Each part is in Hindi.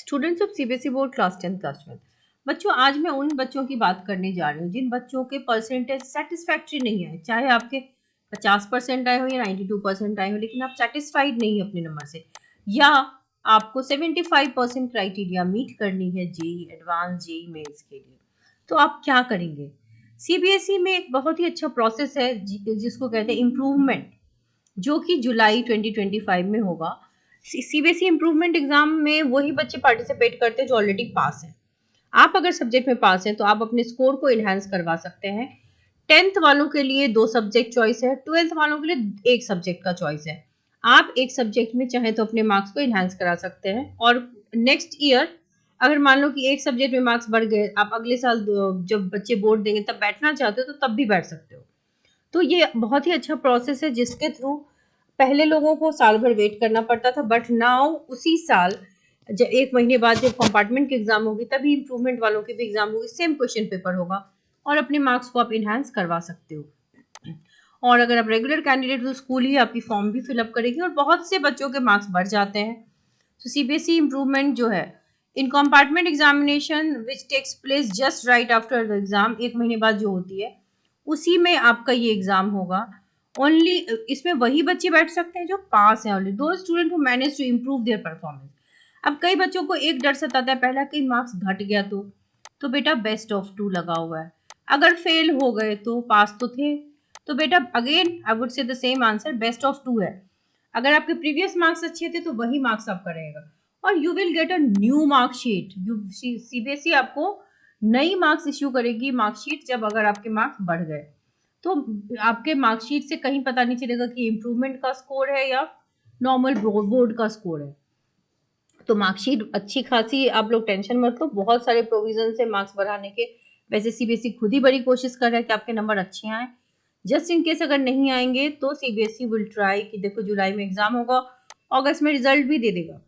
Students of CBSE board class 10 class 12। बच्चों, आज मैं उन बच्चों की बात करने जा रही हूँ जिन बच्चों के परसेंटेज सेटिस्फैक्ट्री नहीं है, चाहे आपके 50% आए हो या 92% आए हो, लेकिन आप सेटिस्फाइड नहीं है अपने नंबर से, या आपको 75% क्राइटेरिया मीट करनी है जेई एडवांस, जेई मेंस के लिए, तो आप क्या करेंगे? सीबीएसई में एक बहुत ही अच्छा प्रोसेस है जिसको कहते हैं इम्प्रूवमेंट, जो कि जुलाई 2025 में होगा। सीबीएसई इम्प्रूवमेंट एग्जाम में वही बच्चे पार्टिसिपेट करते हैं जो ऑलरेडी पास हैं। आप अगर सब्जेक्ट में पास हैं तो आप अपने स्कोर को इनहेंस करवा सकते हैं। 10th वालों के लिए 2 सब्जेक्ट चॉइस है, 12th वालों के लिए 1 सब्जेक्ट का चॉइस है। आप एक सब्जेक्ट में चाहे तो अपने मार्क्स को इनहेंस करा सकते हैं, और नेक्स्ट ईयर अगर मान लो कि एक सब्जेक्ट में मार्क्स बढ़ गए, आप अगले साल जब बच्चे बोर्ड देंगे तब बैठना चाहते हो तो तब भी बैठ सकते हो। तो ये बहुत ही अच्छा प्रोसेस है जिसके थ्रू पहले लोगों को साल भर वेट करना पड़ता था, बट नाउ उसी साल जब 1 महीने बाद जब कंपार्टमेंट की एग्जाम होगी तभी इम्प्रूवमेंट वालों की भी एग्जाम होगी, सेम क्वेश्चन पेपर होगा और अपने मार्क्स को आप इनहेंस करवा सकते हो। और अगर आप रेगुलर कैंडिडेट तो स्कूल ही आपकी फॉर्म भी फिलअप करेगी और बहुत से बच्चों के मार्क्स बढ़ जाते हैं। तो सीबीएसई इम्प्रूवमेंट जो है, in compartment examination which takes place just right after the exam, 1 महीने बाद जो होती है उसी में आपका ये एग्जाम होगा। ओनली इसमें वही बच्चे बैठ सकते हैं जो पास हैं ऑलरेडी, दो student who manage to improve their performance. अब कई बच्चों को एक डर सताता है, पहला कई मार्क्स घट गया तो बेटा बेस्ट ऑफ 2 लगा हुआ है। अगर फेल हो गए तो पास तो थे, तो बेटा again I would say the same answer, best of 2 है। अगर आपके प्रीवियस मार्क्स अच्छे थे तो वही मार्क्स आपका रहेगा और you will get a new marksheet. CBSE आपको नई मार्क्स इश्यू करेगी मार्कशीट जब अगर आपके मार्क्स बढ़ गए, तो आपके मार्कशीट से कहीं पता नहीं चलेगा कि इम्प्रूवमेंट का स्कोर है या नॉर्मल बोर्ड का स्कोर है। तो मार्कशीट अच्छी खासी, आप लोग टेंशन मत लो, बहुत सारे प्रोविजन है मार्क्स बढ़ाने के। वैसे सीबीएसई खुद ही बड़ी कोशिश कर रहा है कि आपके नंबर अच्छे आए। जस्ट इन केस अगर नहीं आएंगे तो सीबीएसई विल ट्राई कि देखो जुलाई में एग्जाम होगा, अगस्त में रिजल्ट भी दे देगा,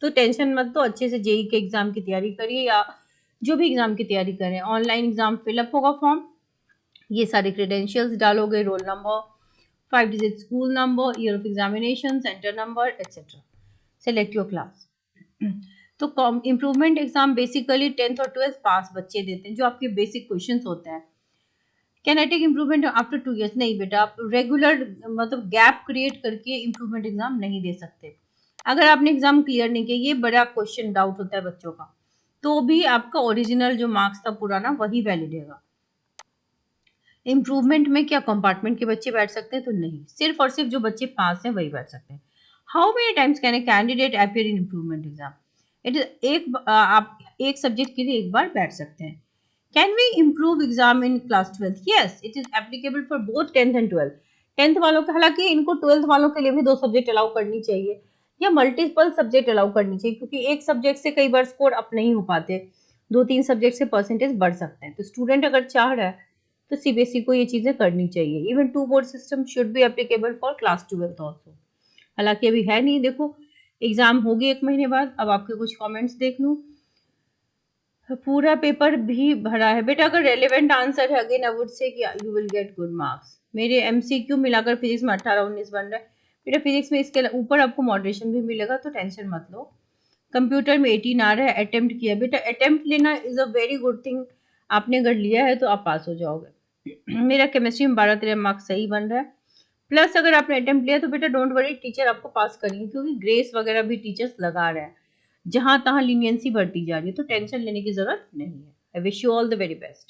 तो टेंशन मत, तो अच्छे से जेई के एग्जाम की तैयारी करिए या जो भी एग्जाम की तैयारी करें। ऑनलाइन एग्जाम फिलअप होगा फॉर्म, ये सारे क्रेडेंशियल्स डालोगे, roll number, 5 digit school number, year of examination, centre number etcetera, select your class. तो इम्प्रूवमेंट एग्जाम बेसिकली 10th और 12th पास बच्चे देते हैं, जो आपके बेसिक क्वेश्चंस होते हैं। Can I take improvement after 2 years? नहीं बेटा, आप रेगुलर मतलब गैप क्रिएट करके इम्प्रूवमेंट एग्जाम नहीं दे सकते। अगर आपने एग्जाम क्लियर नहीं किया, ये बड़ा क्वेश्चन डाउट होता है बच्चों का, तो भी आपका ओरिजिनल जो मार्क्स था पुराना वही वैलिड रहेगा। इम्प्रूवमेंट में क्या कंपार्टमेंट के बच्चे बैठ सकते हैं? तो नहीं, सिर्फ और सिर्फ जो बच्चे पास हैं वही बैठ सकते हैं। How many times can a candidate appear in improvement exam? It is आप एक सब्जेक्ट के लिए एक बार बैठ सकते हैं। Can we improve exam in class 12th? Yes, it is applicable for both 10th and 12th। 10th वालों का, हालांकि इनको 12th वालों के लिए भी 2 सब्जेक्ट अलाउ करनी चाहिए या मल्टीपल सब्जेक्ट अलाउ करनी चाहिए, क्योंकि एक सब्जेक्ट से कई बार स्कोर अप नहीं हो पाते, 2-3 सब्जेक्ट से परसेंटेज बढ़ सकते हैं। तो स्टूडेंट अगर चाह रहा है तो सीबीएसई को ये चीजें करनी चाहिए। Even 2 board system should be applicable for class 12th also. हालांकि अभी है नहीं, देखो एग्जाम होगी 1 महीने बाद। अब आपके कुछ कमेंट्स देख लूं। पूरा पेपर भी भरा है बेटा, अगर रेलेवेंट आंसर है अगेन आई वुड से कि you will get good marks. मेरे एमसीक्यू मिलाकर फिजिक्स में 18-19 बन रहा है बेटा। फिजिक्स में इसके ऊपर आपको मॉडरेशन भी मिलेगा, तो टेंशन मत लो। कंप्यूटर में 18 आ रहा है, अटेम्प्ट किया बेटा, अटेम्प्ट लेना is a very good thing. आपने अगर लिया है तो आप पास हो जाओगे। मेरा केमिस्ट्री में 12-13 मार्क्स सही बन रहा है। प्लस अगर आपने अटेम्प्ट लिया तो बेटा डोंट वरी, टीचर आपको पास करेंगे, क्योंकि ग्रेस वगैरह भी टीचर्स लगा रहे हैं, जहां तहां लीनियंसी बढ़ती जा रही है, तो टेंशन लेने की जरूरत नहीं है। I wish you all the very best.